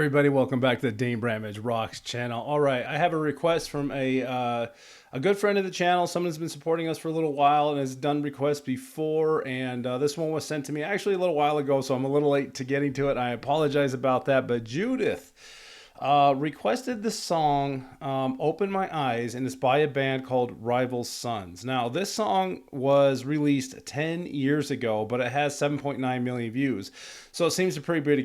everybody? Welcome back to the Dane Bramage Rocks channel. All right, I have a request from a good friend of the channel. Someone who's been supporting us for a little while and has done requests before, and this one was sent to me actually a little while ago, so I'm a little late to getting to it. I apologize about that, but Judith requested the song Open My Eyes, and it's by a band called Rival Sons. Now, this song was released 10 years ago, but it has 7.9 million views. So it seems a pretty big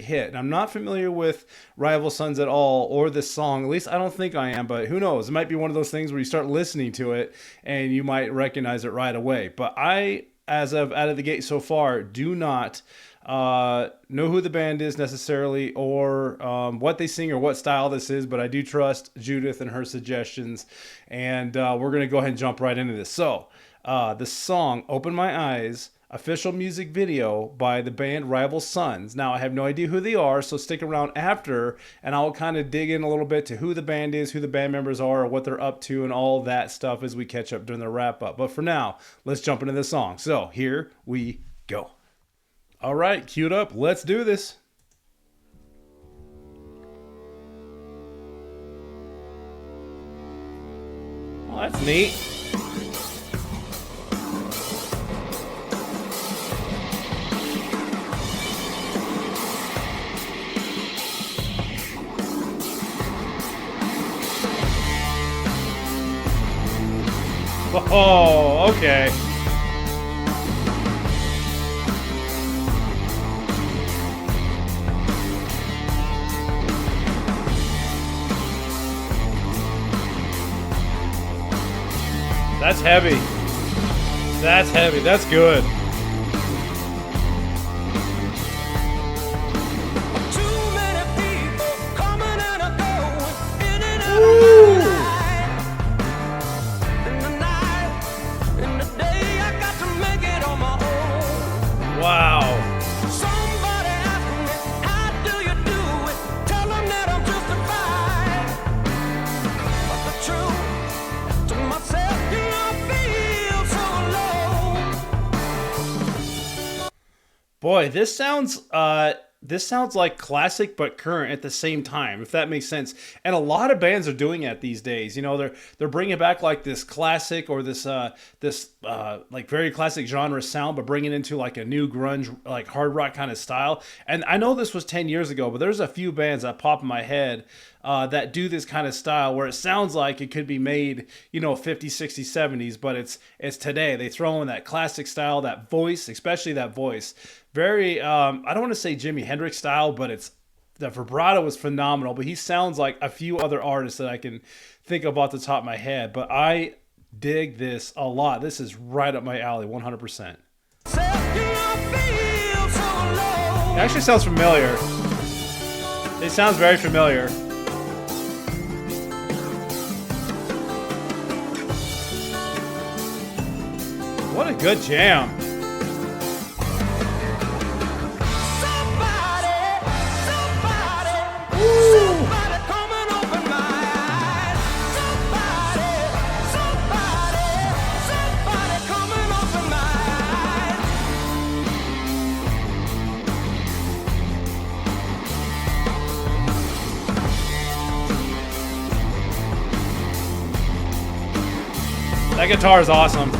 hit. And I'm not familiar with Rival Sons at all, or this song. At least I don't think I am, but who knows? It might be one of those things where you start listening to it and you might recognize it right away. But I, as of out of the gate so far, do not know who the band is necessarily, or what they sing or what style this is, but I do trust Judith and her suggestions, and we're going to go ahead and jump right into this. So the song Open My Eyes, official music video by the band Rival Sons. Now, I have no idea who they are, so stick around after and I'll kind of dig in a little bit to who the band is, who the band members are, or what they're up to, and all that stuff as we catch up during the wrap up. But for now, let's jump into the song. So here we go. All right, queued up. Let's do this. Well, that's neat. Oh, okay. That's heavy. That's heavy. That's good. Too many people coming and going in and out Woo! of my life. In the night, in the day, I got to make it on my own. Wow. Somebody asked me, how do you do it? Tell them that I'm justified. But the truth to myself, Boy, this sounds like classic but current at the same time, if that makes sense. And a lot of bands are doing that these days. You know, they're bringing back like this classic or this like very classic genre sound, but bringing it into like a new grunge, like hard rock kind of style. And I know this was 10 years ago, but there's a few bands that pop in my head that do this kind of style where it sounds like it could be made, you know, 50s, 60s, 70s, but it's today. They throw in that classic style, that voice, especially that voice. Very, I don't want to say Jimi Hendrix style, but the vibrato is phenomenal. But he sounds like a few other artists that I can think of off the top of my head. But I dig this a lot. This is right up my alley, 100%. It actually sounds familiar. It sounds very familiar. What a good jam. That guitar is awesome.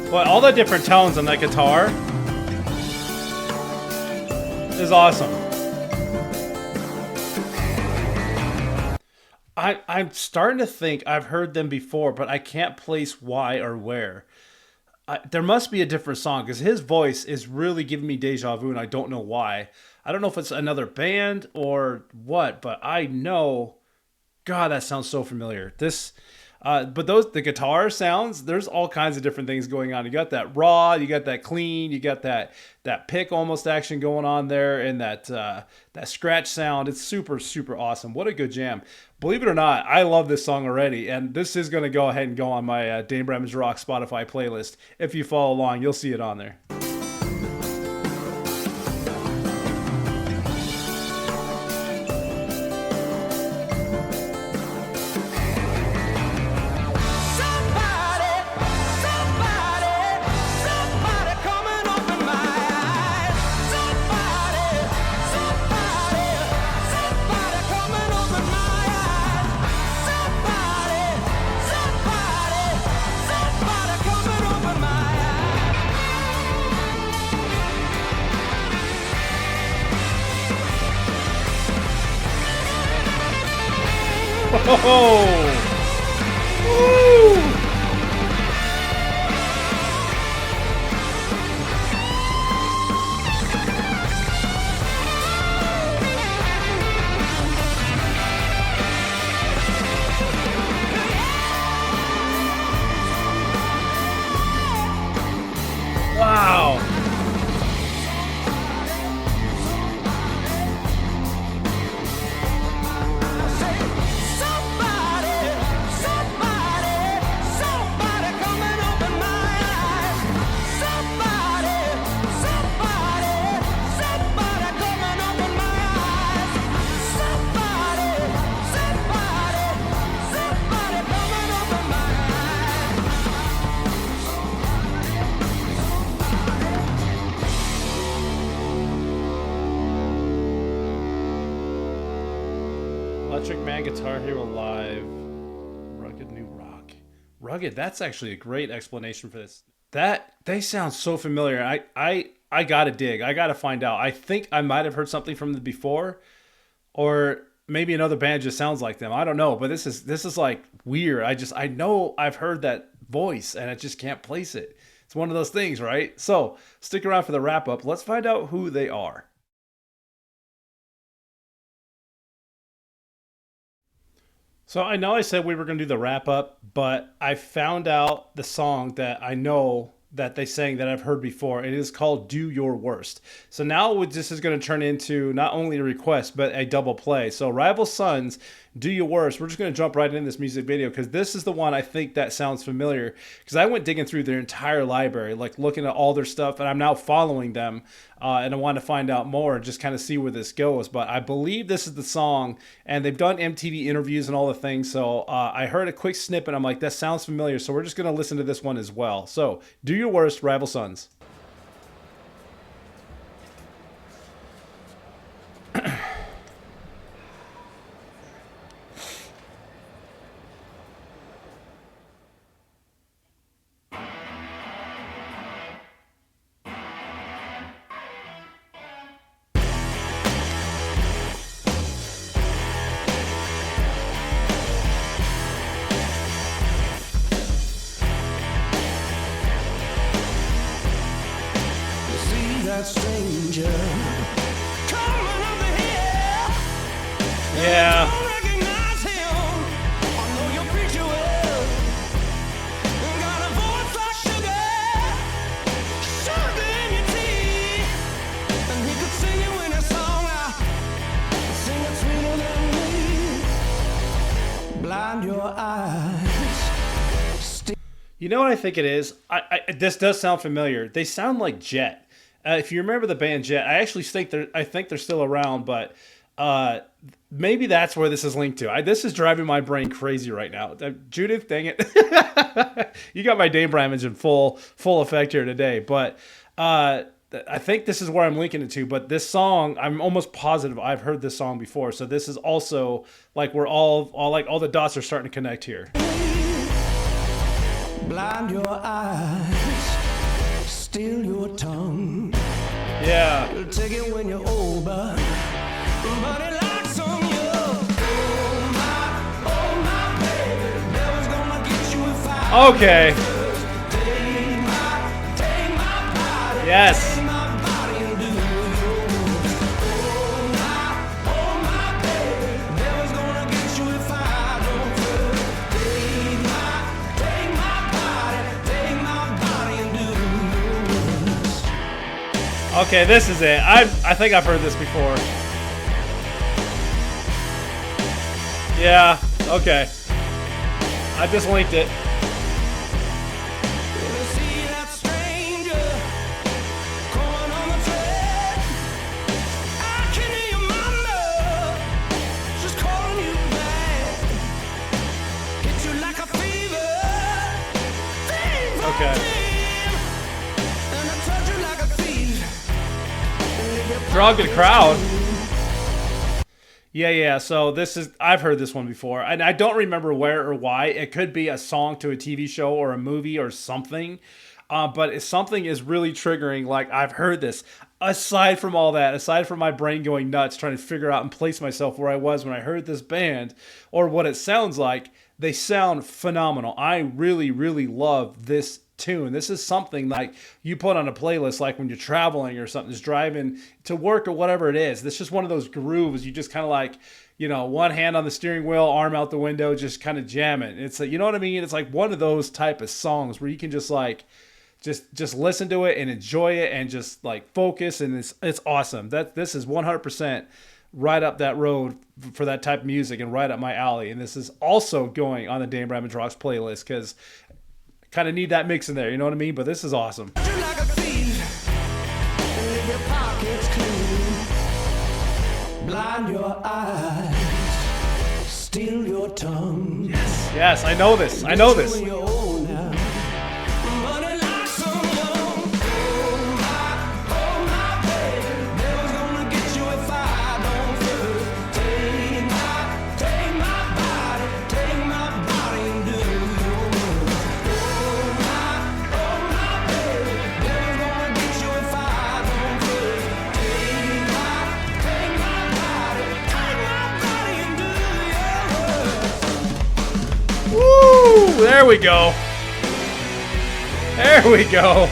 Well, all the different tones on that guitar is awesome. I'm starting to think I've heard them before, but I can't place why or where. There must be a different song because his voice is really giving me deja vu, and I don't know why. I don't know if it's another band or what, but I know, God, that sounds so familiar. This But the guitar sounds, there's all kinds of different things going on. You got that raw, you got that clean, you got that pick almost action going on there, and that scratch sound. It's super, super awesome. What a good jam. Believe it or not, I love this song already, and this is going to go ahead and go on my Dane Bramage Rock Spotify playlist. If you follow along, you'll see it on there. Oh! Woo! Wow! Electric Man Guitar Hero Live, Rugged New Rock. Rugged, that's actually a great explanation for this. They sound so familiar. I gotta dig. I gotta find out. I think I might have heard something from them before, or maybe another band just sounds like them. I don't know, but this is like weird. I know I've heard that voice and I just can't place it. It's one of those things, right? So stick around for the wrap up. Let's find out who they are. So I know I said we were going to do the wrap up, but I found out the song that I know that they sang that I've heard before. It is called Do Your Worst. So now this is going to turn into not only a request, but a double play. So Rival Sons, Do Your Worst. We're just going to jump right into this music video because this is the one I think that sounds familiar, because I went digging through their entire library, like looking at all their stuff, and I'm now following them, and I want to find out more and just kind of see where this goes. But I believe this is the song, and they've done MTV interviews and all the things. So I heard a quick snippet. I'm like, that sounds familiar. So we're just going to listen to this one as well. So Do Your Worst, Rival Sons. That stranger coming over here. Yeah. Don't recognize him. I know your preacher well. Got a voice like sugar in your tea. And he could sing you in a song. Sing it sweeter than me. Blind your eyes. You know what I think it is? This does sound familiar. They sound like Jet. If you remember the band Jet, I actually think they're still around, but maybe that's where this is linked to. This is driving my brain crazy right now. Judith, dang it. You got my Dane Bramage in full effect here today. But I think this is where I'm linking it to. But this song, I'm almost positive I've heard this song before. So this is also like we're all like all the dots are starting to connect here. Blind your eyes, steal your tongue. Yeah. You'll take it when you're old, but it locks on you. Oh my baby, the devil's gonna get you if I Okay. take my body, Yes. take my body and do yours. Oh my baby, the devil's gonna get you if I don't first take my Okay, this is it. I think I've heard this before. Yeah, okay. I just linked it. Okay. Draw a good crowd. Yeah. So this is, I've heard this one before, and I don't remember where or why. It could be a song to a TV show or a movie or something. But if something is really triggering, like I've heard this. Aside from all that, aside from my brain going nuts trying to figure out and place myself where I was when I heard this band or what it sounds like, they sound phenomenal. I really, really love this tune. This is something like you put on a playlist, like when you're traveling or something, just driving to work or whatever it is. This is just one of those grooves you just kind of like, you know, one hand on the steering wheel, arm out the window, just kind of jam it. It's like, you know what I mean? It's like one of those type of songs where you can just like just listen to it and enjoy it and just like focus, and it's awesome. This is 100% right up that road for that type of music and right up my alley. And this is also going on the Dane Bramage Rocks playlist because kind of need that mix in there, you know what I mean? But this is awesome. Blind your eyes, steal your tongue. Yes, I know this. I know this. There we go. There we go.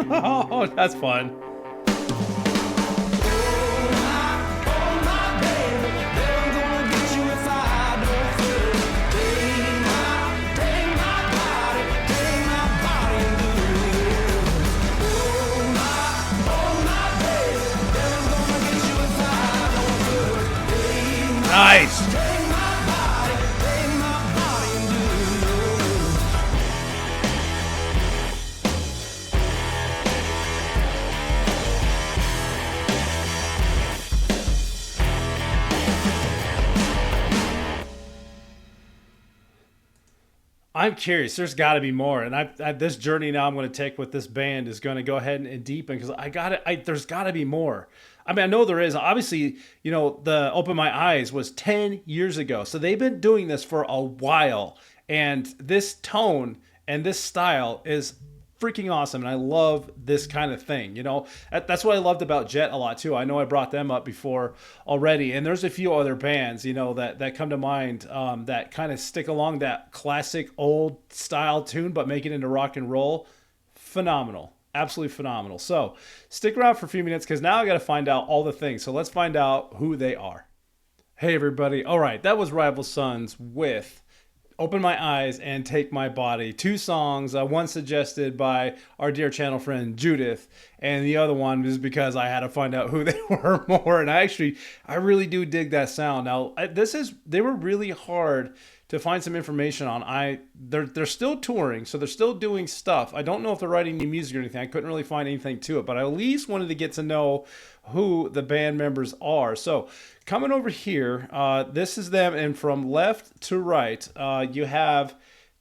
Oh, that's fun. Nice. I'm curious. There's got to be more, and this journey now I'm going to take with this band is going to go ahead and deepen because there's got to be more. I mean, I know there is. Obviously, you know, the Open My Eyes was 10 years ago, so they've been doing this for a while, and this tone and this style is freaking awesome, and I love this kind of thing. You know, that's what I loved about Jet a lot too. I know I brought them up before already, and there's a few other bands, you know, that come to mind that kind of stick along that classic old style tune, but make it into rock and roll. Phenomenal. Absolutely phenomenal. So stick around for a few minutes because now I got to find out all the things. So let's find out who they are. Hey, everybody. All right. That was Rival Sons with Open My Eyes and Take My Body. Two songs, one suggested by our dear channel friend Judith, and the other one was because I had to find out who they were more. And I really do dig that sound. Now, they were really hard to find some information on. They're still touring, so they're still doing stuff. I don't know if they're writing new music or anything. I couldn't really find anything to it, but I at least wanted to get to know who the band members are. So coming over here, this is them, and from left to right, you have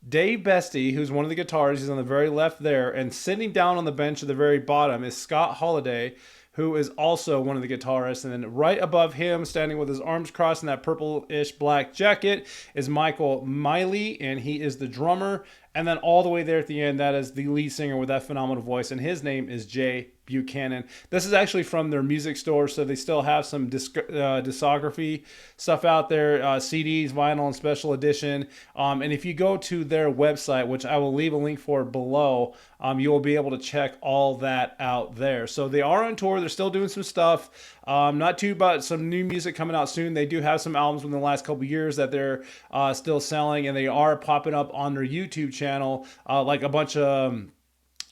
Dave Bestie, who's one of the guitarists. He's on the very left there, and sitting down on the bench at the very bottom is Scott Holiday, who is also one of the guitarists. And then right above him, standing with his arms crossed in that purple-ish black jacket, is Michael Miley, and he is the drummer. And then all the way there at the end, that is the lead singer with that phenomenal voice, and his name is Jay Buchanan. This is actually from their music store, so they still have some discography stuff out there, CDs, vinyl, and special edition. And if you go to their website, which I will leave a link for below, you will be able to check all that out there. So they are on tour. They're still doing some stuff. Not too bad. Some new music coming out soon. They do have some albums from the last couple years that they're still selling, and they are popping up on their YouTube channel, like a bunch of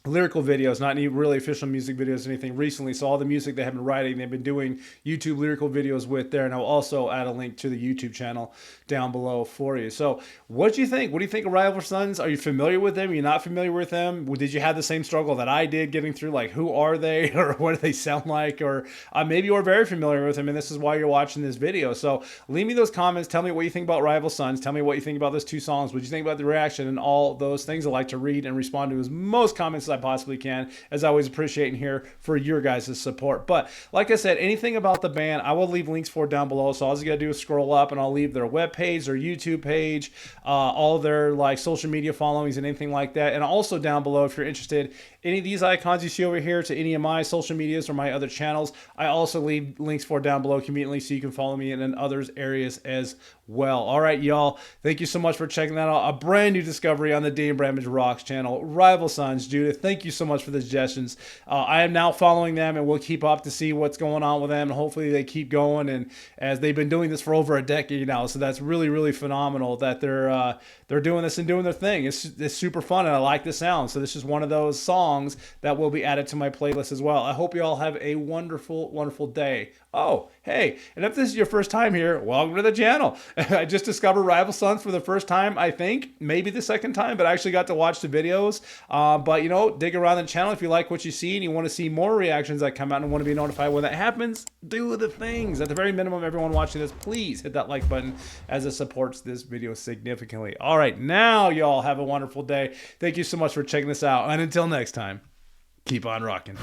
lyrical videos, not any really official music videos or anything recently. So all the music they have been writing, they've been doing YouTube lyrical videos with there, and I'll also add a link to the YouTube channel down below for you. So what do you think? What do you think of Rival Sons? Are you familiar with them? Are you not familiar with them? Did you have the same struggle that I did getting through, like, who are they, or what do they sound like? Or maybe you're very familiar with them and this is why you're watching this video. So leave me those comments. Tell me what you think about Rival Sons. Tell me what you think about those two songs. What do you think about the reaction and all those things? I like to read and respond to as most comments as I possibly can, as I always appreciate and here for your guys' support. But like I said, anything about the band, I will leave links for down below. So all you gotta do is scroll up and I'll leave their webpage, their YouTube page, all their like social media followings and anything like that. And also down below, if you're interested, any of these icons you see over here to any of my social medias or my other channels, I also leave links for down below conveniently so you can follow me in others areas as well. All right, y'all. Thank you so much for checking that out. A brand new discovery on the Dane Bramage Rocks channel. Rival Sons. Judith, thank you so much for the suggestions. I am now following them, and we'll keep up to see what's going on with them, and hopefully they keep going. And as they've been doing this for over a decade now, so that's really, really phenomenal that they're doing this and doing their thing. It's super fun, and I like the sound. So this is one of those songs that will be added to my playlist as well. I hope you all have a wonderful, wonderful day. Oh, hey, and if this is your first time here, welcome to the channel. I just discovered Rival Sons for the first time, I think, maybe the second time, but I actually got to watch the videos. But, you know, dig around the channel if you like what you see and you want to see more reactions that come out and want to be notified when that happens. Do the things. At the very minimum, everyone watching this, please hit that like button as it supports this video significantly. All right, now y'all have a wonderful day. Thank you so much for checking this out. And until next time, keep on rocking.